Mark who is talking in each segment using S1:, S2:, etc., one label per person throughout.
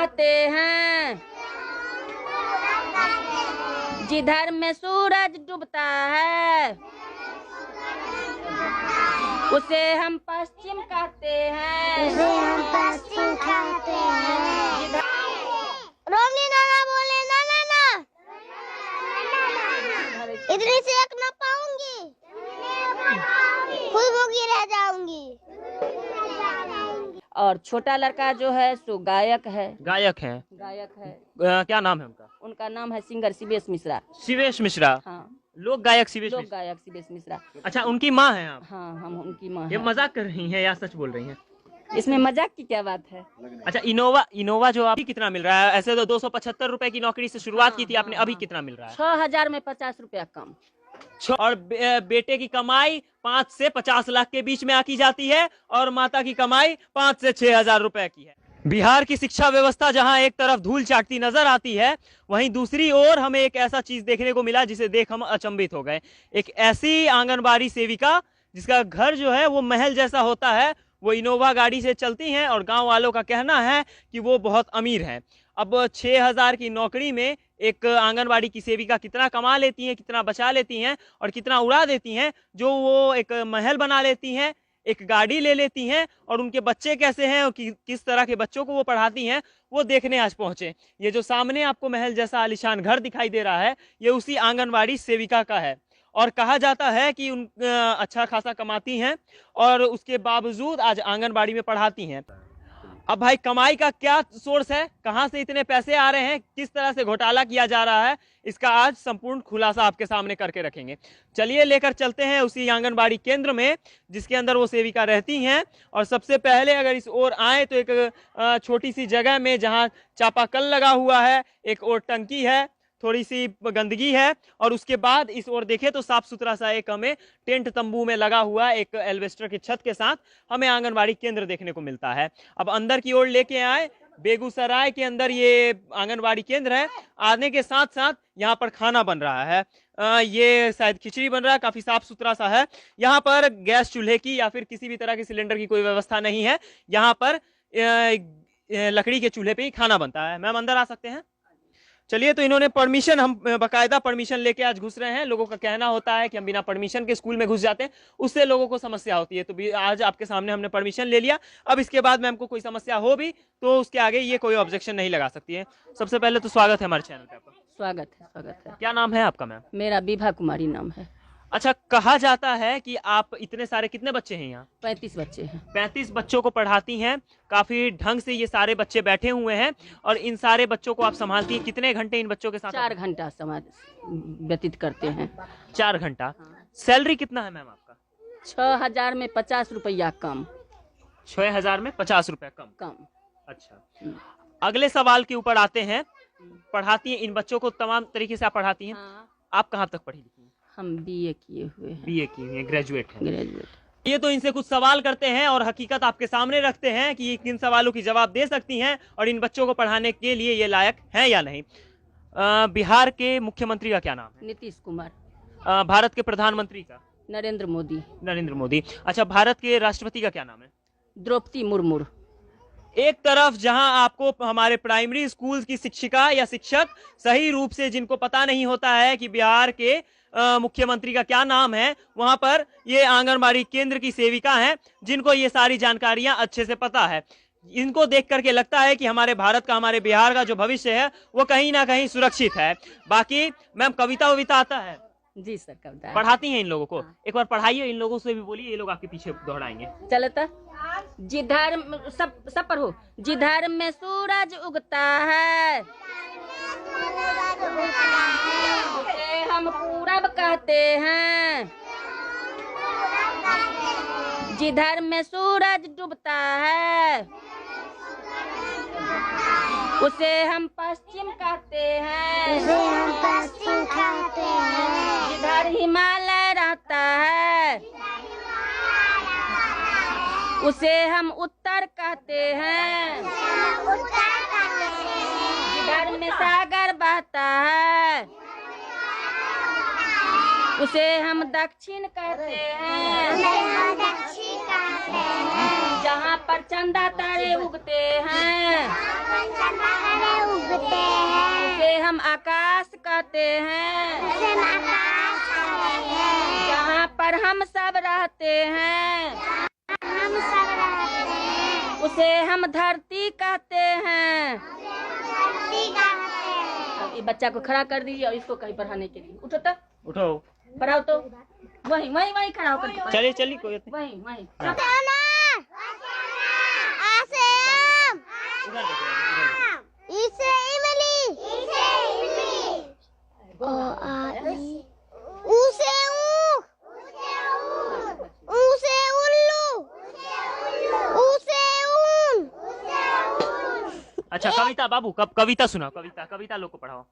S1: कहते हैं, जिधर में सूरज डूबता है उसे हम पश्चिम कहते हैं,
S2: रोमनी नाना बोले नाना ना, इतनी सेक ना पाऊंगी, खुद भूखी रह जाऊंगी।
S1: और छोटा लड़का जो है सो गायक है।
S3: गायक है। क्या नाम है उनका?
S1: उनका नाम है सिंगर शिवेश मिश्रा।
S3: शिवेश मिश्रा।
S1: हाँ,
S3: लोक गायक शिवेश
S1: लोक
S3: मिश्रा।
S1: गायक शिवेश मिश्रा।
S3: अच्छा, उनकी माँ है आप?
S1: हाँ, हम उनकी माँ
S3: ये
S1: हैं।
S3: मजाक कर रही हैं या सच बोल रही हैं?
S1: इसमें मजाक की क्या बात है?
S3: अच्छा, इनोवा जो आपकी कितना मिल रहा है? ऐसे तो 275 रुपए की नौकरी से शुरुआत की थी आपने, अभी कितना मिल रहा है?
S1: 6,000 में 50 रुपया कम।
S3: और बेटे की कमाई 5 से 50 लाख के बीच में आकी जाती है और माता की कमाई 5 से 6,000 रुपए की है। बिहार की शिक्षा व्यवस्था जहां एक तरफ धूल चाटती नजर आती है, वहीं दूसरी ओर हमें एक ऐसा चीज देखने को मिला जिसे देख हम अचंभित हो गए। एक ऐसी आंगनबाड़ी सेविका जिसका घर जो है वो महल जैसा होता है, वो इनोवा गाड़ी से चलती हैं और गांव वालों का कहना है कि वो बहुत अमीर हैं। अब 6,000 की नौकरी में एक आंगनबाड़ी की सेविका कितना कमा लेती हैं, कितना बचा लेती हैं और कितना उड़ा देती हैं, जो वो एक महल बना लेती हैं, एक गाड़ी ले लेती हैं, और उनके बच्चे कैसे हैं और किस तरह के बच्चों को वो पढ़ाती हैं, वो देखने आज पहुंचे। ये जो सामने आपको महल जैसा आलीशान घर दिखाई दे रहा है, ये उसी आंगनबाड़ी सेविका का है और कहा जाता है कि उन अच्छा खासा कमाती हैं और उसके बावजूद आज आंगनबाड़ी में पढ़ाती हैं। अब भाई, कमाई का क्या सोर्स है, कहां से इतने पैसे आ रहे हैं, किस तरह से घोटाला किया जा रहा है, इसका आज संपूर्ण खुलासा आपके सामने करके रखेंगे। चलिए लेकर चलते हैं उसी आंगनबाड़ी केंद्र में जिसके अंदर वो सेविका रहती हैं। और सबसे पहले अगर इस ओर आए तो एक छोटी सी जगह में जहां चापाकल लगा हुआ है, एक और टंकी है, थोड़ी सी गंदगी है, और उसके बाद इस ओर देखें तो साफ सुथरा सा एक हमें टेंट तंबू में लगा हुआ एक एल्वेस्टर की छत के साथ हमें आंगनबाड़ी केंद्र देखने को मिलता है। अब अंदर की ओर लेके आए, बेगूसराय के अंदर ये आंगनबाड़ी केंद्र है। आने के साथ साथ यहाँ पर खाना बन रहा है, ये शायद खिचड़ी बन रहा है, काफी साफ सुथरा सा है। यहाँ पर गैस चूल्हे की या फिर किसी भी तरह के सिलेंडर की कोई व्यवस्था नहीं है। यहाँ पर लकड़ी के चूल्हे पे ही खाना बनता है। मैम, अंदर आ सकते हैं? चलिए, तो इन्होंने परमिशन, हम बाकायदा परमिशन लेके आज घुस रहे हैं। लोगों का कहना होता है कि हम बिना परमिशन के स्कूल में घुस जाते हैं, उससे लोगों को समस्या होती है। तो भी आज आपके सामने हमने परमिशन ले लिया। अब इसके बाद मैम को कोई समस्या हो भी तो उसके आगे ये कोई ऑब्जेक्शन नहीं लगा सकती है। सबसे पहले तो स्वागत है हमारे चैनल पे आपका।
S1: स्वागत है, स्वागत है।
S3: क्या नाम है आपका मैम?
S1: मेरा विभा कुमारी नाम है।
S3: अच्छा, कहा जाता है कि आप इतने सारे, कितने बच्चे हैं यहाँ?
S1: 35 बच्चे हैं।
S3: 35 बच्चों को पढ़ाती हैं। काफी ढंग से ये सारे बच्चे बैठे हुए हैं और इन सारे बच्चों को आप संभालती हैं। कितने घंटे इन बच्चों के साथ?
S1: 4 घंटा समाज व्यतीत करते हैं।
S3: 4 घंटा। सैलरी कितना है मैम आपका?
S1: 6,000 में 50 रुपया कम।
S3: 6,000 में 50 रुपया कम।
S1: कम।
S3: अच्छा, अगले सवाल के ऊपर आते हैं। पढ़ाती हैं इन बच्चों को, तमाम तरीके से आप पढ़ाती हैं।
S1: हाँ।
S3: आप कहाँ तक पढ़ी लिखी हैं?
S1: हम BA किए हुए हैं।
S3: BA की हुई हैं, ग्रेजुएट हैं।
S1: ग्रेजुएट।
S3: ये तो इनसे कुछ सवाल करते हैं और हकीकत आपके सामने रखते हैं कि किन सवालों की जवाब दे सकती हैं और इन बच्चों को पढ़ाने के लिए ये लायक हैं या नहीं। बिहार के मुख्यमंत्री का क्या नाम है?
S1: नीतीश कुमार।
S3: भारत के प्रधानमंत्री का?
S1: नरेंद्र मोदी।
S3: नरेंद्र मोदी। अच्छा, भारत के राष्ट्रपति का क्या नाम है?
S1: द्रौपदी मुर्मू।
S3: एक तरफ जहां आपको हमारे प्राइमरी स्कूल की शिक्षिका या शिक्षक सही रूप से जिनको पता नहीं होता है कि बिहार के मुख्यमंत्री का क्या नाम है, वहां पर ये आंगनबाड़ी केंद्र की सेविका हैं जिनको ये सारी जानकारियां अच्छे से पता है। इनको देख करके लगता है कि हमारे भारत का, हमारे बिहार का जो भविष्य है वो कहीं ना कहीं सुरक्षित है। बाकी मैम, कविता वविता आता है?
S1: जी सर, कविता
S3: पढ़ाती हैं इन लोगों को?
S1: हाँ।
S3: एक बार पढ़ाइए, इन लोगों से भी बोलिए, ये लोग आपके पीछे दोहराएंगे।
S1: चलता। जिधर सब पढ़ो। जिधर में सूरज उगता है उसे हम पूरब कहते हैं, जिधर में सूरज डूबता है उसे हम पश्चिम कहते हैं, जिधर हिमालय रहता है उसे हम उत्तर कहते हैं, जिधर में सागर बहता है उसे हम दक्षिण कहते हैं, जहाँ पर चंदा तारे उगते हैं
S2: तारे उगते हैं,
S1: उसे हम आकाश कहते हैं,
S2: उसे हम आकाश कहते हैं,
S1: जहाँ पर हम सब रहते हैं,
S2: हम सब रहते हैं,
S1: उसे हम धरती कहते हैं।
S2: धरती कहते हैं।
S1: अब ये बच्चा को खड़ा कर दीजिए और इसको कहीं पढ़ाने के लिए। उठो तो,
S3: उठो,
S1: पढ़ाओ तो, वहीं वहीं वहीं खड़ा होकर
S3: चलिए चलिए कोई बात
S1: वहीं वहीं।
S3: हाँ।
S2: आ से आम,
S3: नहीं। उधर देखो, उधर देखो।
S2: ई से इमली, ओ आ ई, ऊ से ऊख, ऊ से उल्लू, ऊ से ऊन।
S3: अच्छा कविता बाबू, कब कविता सुनाओ, कविता लोग को पढ़ाओ।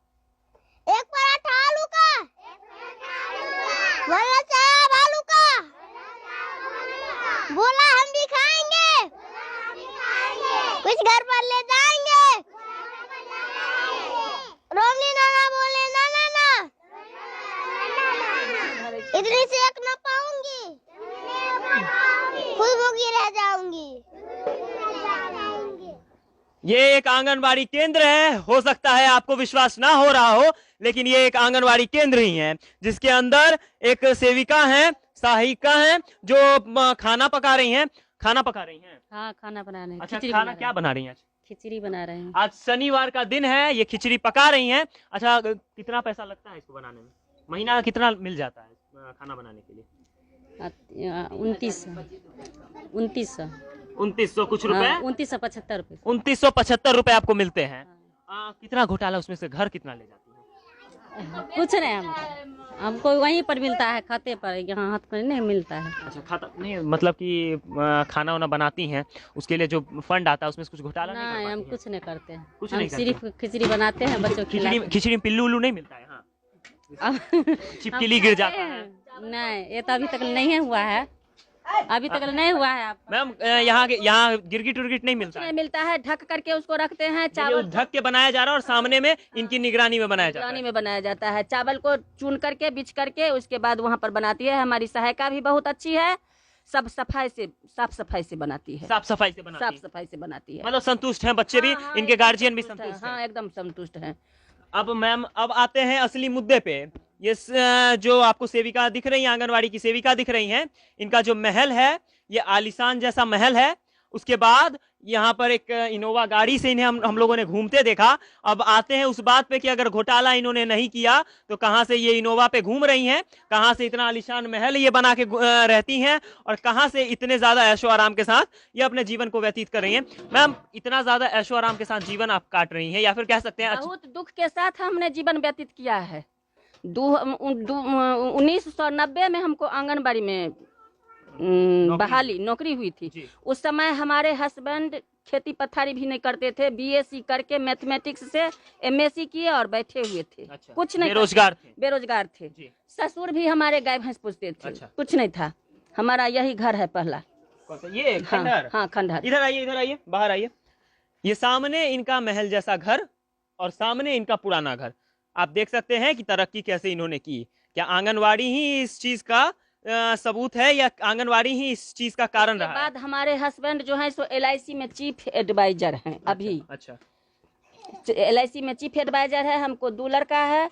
S2: एक पराठा आलू का, वाला चाय आलू का, बोला हम भी खाएंगे, कुछ घर पर ले जाएंगे। रोमनी नाना बोले ना ना ना, इतनी से एक ना पाऊंगी, खुद भूखी रह जाऊंगी।
S3: ये एक आंगनबाड़ी केंद्र है, हो सकता है आपको विश्वास ना हो रहा हो, लेकिन ये एक आंगनबाड़ी केंद्र ही है, जिसके अंदर एक सेविका है, सहायिका है, जो खाना पका रही हैं। खाना पका रही हैं?
S4: हाँ, खाना बना रहे हैं।
S3: अच्छा,
S4: खिचड़ी
S3: खाना
S4: बना रहे
S3: क्या
S4: हैं।
S3: बना रही हैं आज?
S4: खिचड़ी बना रहे हैं।
S3: आज शनिवार का दिन है, ये खिचड़ी पका रही हैं। अच्छा, कितना पैसा लगता है इसको बनाने में? महीना का कितना मिल जाता है खाना बनाने के लिए?
S4: 2900
S3: 2900 कुछ रुपए,
S4: 2975 रुपए।
S3: 2975 रुपए आपको मिलते हैं। कितना घोटाला उसमें से घर कितना ले जाती है?
S4: कुछ नहीं, हमको वहीं पर मिलता है, खाते पर, यहाँ हाथ पर नहीं मिलता है।
S3: अच्छा, खाता नहीं, मतलब कि खाना वाना बनाती हैं, उसके लिए जो फंड आता है उसमें से कुछ घोटाला नहीं कर
S4: नहीं, हम
S3: पाती हैं?
S4: कुछ नहीं करते हैं।
S3: कुछ
S4: हम
S3: नहीं करते
S4: सिर्फ खिचड़ी बनाते हैं, बच्चों को खिलाते हैं।
S3: खिचड़ी में पिल्लू उल्लू नहीं मिलता है? हाँ, छिपकली गिर जाता है।
S4: नहीं, ये तो अभी तक नहीं हुआ है, अभी तक नहीं हुआ है।
S3: मैम, यहाँ गिरगिट उर्गिट नहीं मिलता है?
S1: नहीं मिलता है, ढक करके उसको रखते हैं।
S3: ये
S1: चावल
S3: ढक के बनाया जा रहा है और सामने में इनकी निगरानी में बनाया जाता
S1: पानी
S3: है।
S1: में बनाया जाता है। चावल को चुन करके बिछ करके उसके बाद वहाँ पर बनाती है। हमारी सहायिका भी बहुत अच्छी है, सब साफ सफाई से बनाती है।
S3: साफ सफाई से बनाती
S1: साफ
S3: है,
S1: सफाई से बनाती है।
S3: मतलब संतुष्ट हैं बच्चे भी,
S1: हाँ,
S3: इनके
S1: एकदम
S3: गार्जियन भी
S1: संतुष्ट है।
S3: संतुष्ट
S1: हाँ,
S3: हैं।
S1: एकदम संतुष्ट है।
S3: अब मैम, अब आते हैं असली मुद्दे पे। ये जो आपको सेविका दिख रही है, आंगनवाड़ी की सेविका दिख रही हैं, इनका जो महल है ये आलीशान जैसा महल है। उसके बाद यहाँ पर एक इनोवा गाड़ी से इन्हें हम लोगों ने घूमते देखा। अब आते हैं उस बात पे कि अगर घोटाला इन्होंने नहीं किया तो कहाँ से ये इनोवा पे घूम रही हैं, कहाँ से इतना आलीशान महल ये बना के रहती हैं, और कहाँ से इतने ज्यादा ऐशो आराम के साथ ये अपने जीवन को व्यतीत कर रही हैं। मैम, इतना ज्यादा ऐशो आराम के साथ जीवन आप काट रही हैं, या फिर कह सकते हैं
S1: बहुत दुख के साथ हमने जीवन व्यतीत किया है। 1990 में हमको आंगनबाड़ी में बहाली नौकरी हुई थी।
S3: जी।
S1: उस समय हमारे हस्बैंड खेती पथारी भी नहीं करते थे, बीएससी करके मैथमेटिक्स से एमएससी किए और बैठे हुए थे।
S3: अच्छा,
S1: कुछ नहीं,
S3: बेरोजगार थे।
S1: थे। ससुर भी हमारे गाय भैंस पूछते थे।
S3: अच्छा।
S1: कुछ नहीं था। हमारा यही घर है पहला।
S3: ये खंडहर?
S1: हाँ, खंडहर।
S3: इधर आइए, बाहर आइए। ये सामने इनका महल जैसा घर और सामने इनका पुराना घर। आप देख सकते हैं कि तरक्की कैसे इन्होंने की। क्या आंगनवाड़ी ही इस चीज का सबूत है, या आंगनवाड़ी ही इस चीज का कारण रहा है?
S1: बाद हमारे हस्बैंड जो है सो LIC में चीफ एडवाइजर हैं अभी।
S3: अच्छा,
S1: LIC में चीफ एडवाइजर है। हमको 2 लड़का है,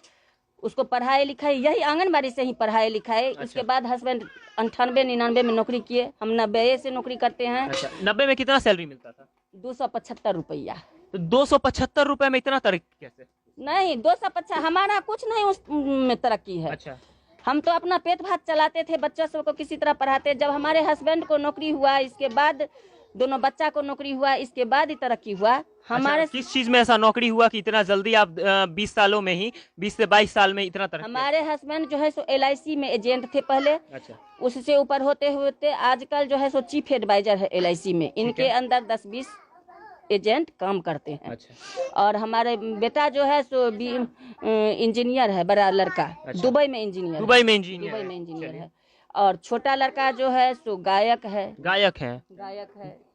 S1: उसको पढ़ाई लिखाई यही आंगनबाड़ी से ही पढ़ाई लिखाई। उसके बाद हस्बैंड 98-99 में नौकरी किए, हम 90 से नौकरी करते हैं।
S3: अच्छा, 90 में कितना सैलरी मिलता था?
S1: 275 रुपया।
S3: तो 275 रुपए में इतना तरक्की कैसे?
S1: नहीं, 250, हमारा कुछ नहीं उस में तरक्की है।
S3: अच्छा,
S1: हम तो अपना पेट भात चलाते थे, बच्चों सबको किसी तरह पढ़ाते। जब हमारे हस्बैंड को नौकरी हुआ, इसके बाद दोनों बच्चा को नौकरी हुआ, इसके बाद ही तरक्की हुआ हमारे।
S3: अच्छा, किस चीज में ऐसा नौकरी हुआ कि इतना जल्दी आप 20 सालों में ही, 20 से 22 साल में इतना तरक्की?
S1: हमारे हस्बैंड जो है सो LIC में एजेंट थे पहले।
S3: अच्छा,
S1: उससे ऊपर होते होते आजकल जो है सो चीफ एडवाइजर है LIC में। इनके अंदर 10-20 एजेंट काम करते हैं।
S3: अच्छा।
S1: और हमारे बेटा जो है सो इंजीनियर है, बड़ा लड़का।
S3: अच्छा।
S1: दुबई में इंजीनियर
S3: दुबई में इंजीनियर
S1: है। और छोटा लड़का जो है सो गायक है।
S3: गायक है।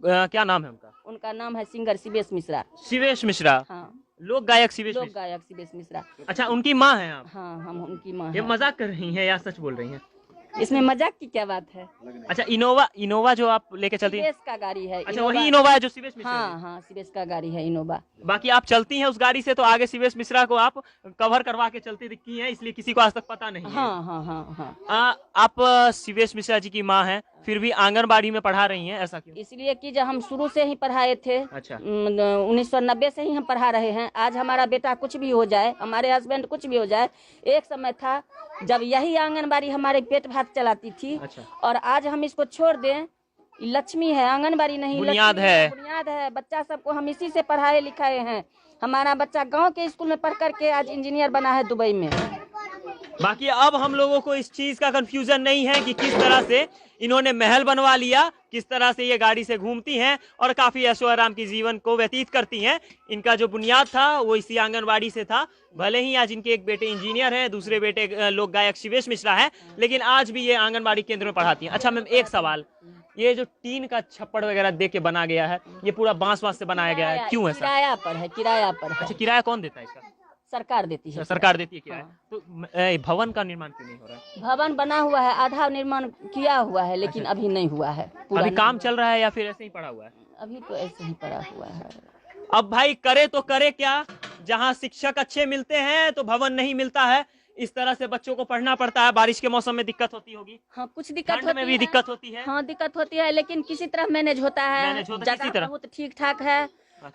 S3: क्या नाम है उनका?
S1: उनका नाम है सिंगर शिवेश मिश्रा।
S3: शिवेश मिश्रा?
S1: हाँ,
S3: लोक गायक शिवेश
S1: शिवेश मिश्रा।
S3: अच्छा, उनकी माँ है आप?
S1: हाँ, हम उनकी माँ
S3: ये
S1: हैं।
S3: मजाक कर रही हैं या सच बोल रही हैं?
S1: इसमें मजाक की क्या बात है?
S3: अच्छा, इनोवा जो आप लेके चलती हैं?
S1: सीबीएस का गाड़ी है।
S3: अच्छा, वही इनोवा है जो सीबीएस मिश्रा
S1: हाँ हाँ, सीबीएस का गाड़ी है इनोवा।
S3: बाकी आप चलती हैं उस गाड़ी से, तो आगे सीबीएस मिश्रा को आप कवर करवा के चलती दिखती हैं, इसलिए किसी को आज तक पता नहीं है।
S1: हाँ हाँ हाँ हाँ।
S3: आप सीबीएस मिश्रा जी की माँ हैं, फिर भी आंगनबाड़ी में पढ़ा रही हैं, ऐसा क्यों?
S1: इसलिए कि जब हम शुरू से ही पढ़ाए थे,
S3: अच्छा।
S1: 1990 से ही हम पढ़ा रहे हैं। आज हमारा बेटा कुछ भी हो जाए, हमारे हस्बैंड कुछ भी हो जाए, एक समय था जब यही आंगनबाड़ी हमारे पेट भात चलाती थी।
S3: अच्छा।
S1: और आज हम इसको छोड़ दें, लक्ष्मी है, आंगनबाड़ी नहीं,
S3: बुनियाद
S1: लक्ष्मी
S3: है।
S1: बुनियाद है। बच्चा सबको हम इसी से पढ़ाए लिखाए हैं। हमारा बच्चा गांव के स्कूल में पढ़ करके आज इंजीनियर बना है दुबई में।
S3: बाकी अब हम लोगों को इस चीज का कंफ्यूजन नहीं है कि किस तरह से इन्होंने महल बनवा लिया, किस तरह से ये गाड़ी से घूमती हैं और काफी ऐशो आराम की जीवन को व्यतीत करती हैं। इनका जो बुनियाद था वो इसी आंगनबाड़ी से था। भले ही आज इनके एक बेटे इंजीनियर हैं, दूसरे बेटे लोक गायक शिवेश मिश्रा है, लेकिन आज भी ये आंगनबाड़ी केंद्र में पढ़ाती हैं। अच्छा मैम, एक सवाल, ये जो टीन का छप्पड़ वगैरह दे के बना गया है, ये पूरा बांस से बनाया गया है, क्यों है?
S1: किराया पर है, किराया पर है।
S3: अच्छा, किराया कौन देता है इसका?
S1: सरकार देती है।
S3: सरकार देती है किराया।
S1: हाँ।
S3: तो भवन का निर्माण क्यों नहीं हो रहा है?
S1: भवन बना हुआ है, आधा निर्माण किया हुआ है, लेकिन अभी नहीं हुआ है।
S3: अभी काम चल रहा है या फिर ऐसे ही पड़ा हुआ है?
S1: अभी तो ऐसे ही पड़ा हुआ है।
S3: अब भाई करे तो करे क्या, जहाँ शिक्षक अच्छे मिलते हैं तो भवन नहीं मिलता है। इस तरह से बच्चों को पढ़ना पड़ता है। बारिश के मौसम में दिक्कत होती होगी।
S1: हाँ, कुछ दिक्कत
S3: ठंड में भी दिक्कत होती है।
S1: हाँ, दिक्कत होती है, लेकिन किसी तरह मैनेज होता है।
S3: मैनेज होता है किसी तरह।
S1: बहुत ठीक ठाक है,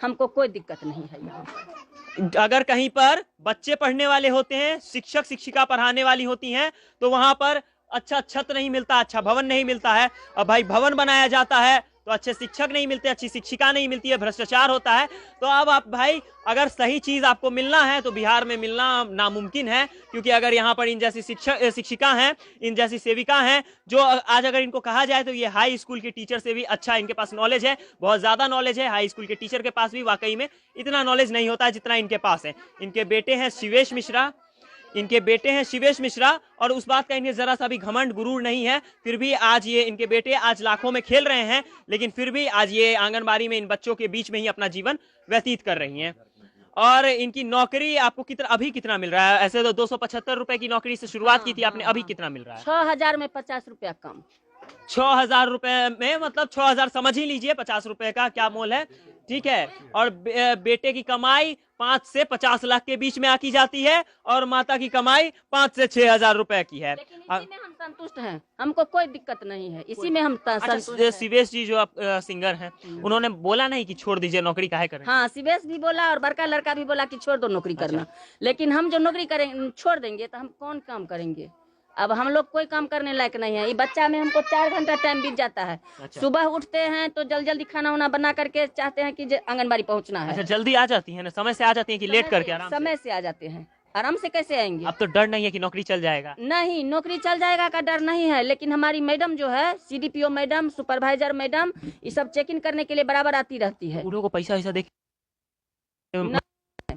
S1: हमको कोई दिक्कत नहीं है यहाँ।
S3: अगर कहीं पर बच्चे पढ़ने वाले होते हैं, शिक्षक शिक्षिका पढ़ाने वाली होती हैं, तो वहां पर अच्छा छत नहीं मिलता, अच्छा भवन नहीं मिलता है। अब भाई भवन बनाया जाता है तो अच्छे शिक्षक नहीं मिलते, अच्छी शिक्षिका नहीं मिलती है, भ्रष्टाचार होता है। तो अब आप भाई अगर सही चीज आपको मिलना है तो बिहार में मिलना नामुमकिन है, क्योंकि अगर यहाँ पर इन जैसी शिक्षिका हैं, इन जैसी सेविका हैं, जो आज अगर इनको कहा जाए तो ये हाई स्कूल के टीचर से भी अच्छा इनके पास नॉलेज है, बहुत ज्यादा नॉलेज है। हाई स्कूल के टीचर के पास भी वाकई में इतना नॉलेज नहीं होता है जितना इनके पास है। इनके बेटे हैं शिवेश मिश्रा, और उस बात का इन्हें जरा सा भी घमंड गुरूर नहीं है। फिर भी आज ये इनके बेटे आज लाखों में खेल रहे हैं, लेकिन फिर भी आज ये आंगनबाड़ी में इन बच्चों के बीच में ही अपना जीवन व्यतीत कर रही हैं। और इनकी नौकरी आपको अभी कितना मिल रहा है? ऐसे तो 275 रुपए की नौकरी से शुरुआत की थी आपने, अभी कितना मिल रहा है?
S1: 6000 में 50 रुपया कम।
S3: 6000 रुपए में, मतलब 6000 समझ ही लीजिए, 50 रुपए का क्या मोल है, ठीक है। और बेटे की कमाई 5 से 50 लाख के बीच में आकी जाती है, और माता की कमाई 5 से 6000 रुपए की है।
S1: लेकिन इसी में हम संतुष्ट हैं, हमको कोई दिक्कत नहीं है, इसी में हम संतुष्ट हैं।
S3: शिवेश जी जो आप सिंगर हैं, उन्होंने बोला नहीं कि छोड़ दीजिए नौकरी, काहे करें?
S1: हाँ, शिवेश भी बोला और बड़का लड़का भी बोला कि छोड़ दो नौकरी करना। लेकिन हम जो नौकरी करेंगे, छोड़ देंगे तो हम कौन काम करेंगे? अब हम लोग कोई काम करने लायक नहीं है। ये बच्चा में हमको 4 घंटा टाइम बीत जाता है।
S3: अच्छा।
S1: सुबह उठते हैं तो जल्दी खाना वाना बना करके चाहते हैं कि आंगनबाड़ी पहुंचना है।
S3: अच्छा, जल्दी आ जाती है ना, समय से आ जाती है कि लेट करके? आराम
S1: समय से आ जाते हैं। आराम से कैसे आएंगे?
S3: अब तो डर नहीं है कि नौकरी चल जाएगा?
S1: नहीं, नौकरी चल जाएगा का डर नहीं है, लेकिन हमारी मैडम जो है, CDPO मैडम, सुपरवाइजर मैडम, ये सब चेक इन करने के लिए बराबर आती रहती है।
S3: उन लोगों को पैसा वैसा दे?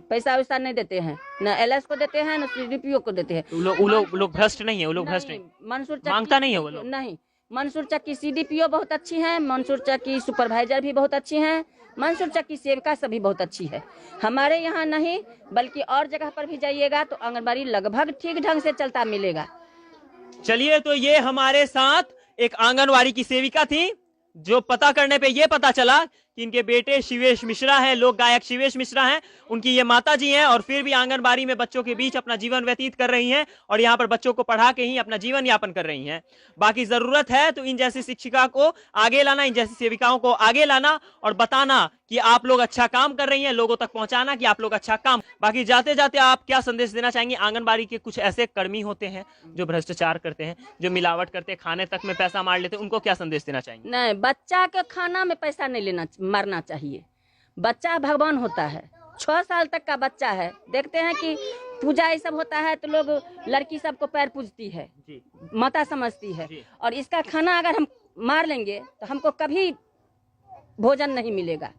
S1: पैसा वैसा नहीं देते हैं, न LS को देते हैं, न CDPO को देते हैं।
S3: वो लोग भ्रष्ट नहीं है, वो लोग भ्रष्ट नहीं,
S1: मंसूर चक्की
S3: मांगता नहीं है वो लोग?
S1: नहीं, मंसूर चक्की CDPO बहुत अच्छी है, मंसूर चक्की सुपरवाइजर भी बहुत अच्छी हैं, मंसूर चक्की सेविका सभी बहुत अच्छी है। हमारे यहाँ नहीं, बल्कि और जगह पर भी जाइएगा तो आंगनबाड़ी लगभग ठीक ढंग से चलता मिलेगा।
S3: चलिए, तो ये हमारे साथ एक आंगनबाड़ी की सेविका थी, जो पता करने पे ये पता चला कि इनके बेटे शिवेश मिश्रा हैं, लोक गायक शिवेश मिश्रा हैं, उनकी ये माता जी हैं, और फिर भी आंगनबाड़ी में बच्चों के बीच अपना जीवन व्यतीत कर रही हैं, और यहाँ पर बच्चों को पढ़ा के ही अपना जीवन यापन कर रही हैं। बाकी जरूरत है तो इन जैसी शिक्षिका को आगे लाना, इन जैसी सेविकाओं को आगे लाना और बताना कि आप लोग अच्छा काम कर रही हैं, लोगों तक पहुंचाना कि आप लोग अच्छा काम। बाकी जाते जाते आप क्या संदेश देना चाहेंगे? आंगनबाड़ी के कुछ ऐसे कर्मी होते हैं जो भ्रष्टाचार करते हैं, जो मिलावट करते हैं, खाने तक में पैसा मार लेते हैं, उनको क्या संदेश देना चाहेंगे?
S1: नहीं, बच्चा के खाना में पैसा नहीं मारना चाहिए। बच्चा भगवान होता है, 6 साल तक का बच्चा है। देखते हैं कि पूजा ये सब होता है तो लोग लड़की सबको पैर पूजती है, माता समझती है, और इसका खाना अगर हम मार लेंगे तो हमको कभी भोजन नहीं मिलेगा।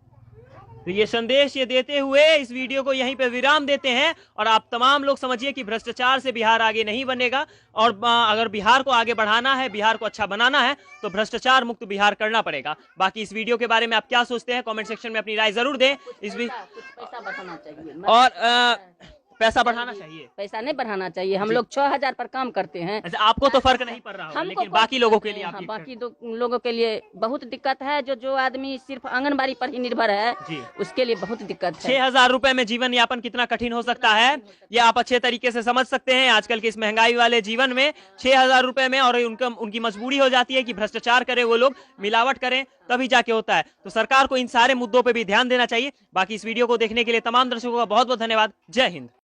S3: तो ये संदेश ये देते हुए इस वीडियो को यहीं पे विराम देते हैं, और आप तमाम लोग समझिए कि भ्रष्टाचार से बिहार आगे नहीं बनेगा, और अगर बिहार को आगे बढ़ाना है, बिहार को अच्छा बनाना है, तो भ्रष्टाचार मुक्त बिहार करना पड़ेगा। बाकी इस वीडियो के बारे में आप क्या सोचते हैं, कमेंट सेक्शन में अपनी राय जरूर दें। पैसा बचाना चाहिए। और पैसा बढ़ाना चाहिए।
S1: पैसा नहीं बढ़ाना चाहिए। हम लोग 6,000 पर काम करते हैं।
S3: अच्छा, आपको तो फर्क नहीं पड़ रहा होगा, लेकिन बाकी लोगों के लिए आप ये
S1: बाकी लोगों के लिए बहुत दिक्कत है। जो आदमी सिर्फ आंगनबाड़ी पर ही निर्भर है
S3: जी,
S1: उसके लिए बहुत दिक्कत है।
S3: 6,000 रुपए में जीवन यापन कितना कठिन हो सकता है ये आप अच्छे तरीके से समझ सकते हैं। आजकल के इस महंगाई वाले जीवन में 6,000 रुपए में, और उनकी मजबूरी हो जाती है कि भ्रष्टाचार करें वो लोग, मिलावट करें, तभी जाके होता है। तो सरकार को इन सारे मुद्दों पे भी ध्यान देना चाहिए। बाकी इस वीडियो को देखने के लिए तमाम दर्शकों का बहुत बहुत धन्यवाद। जय हिंद।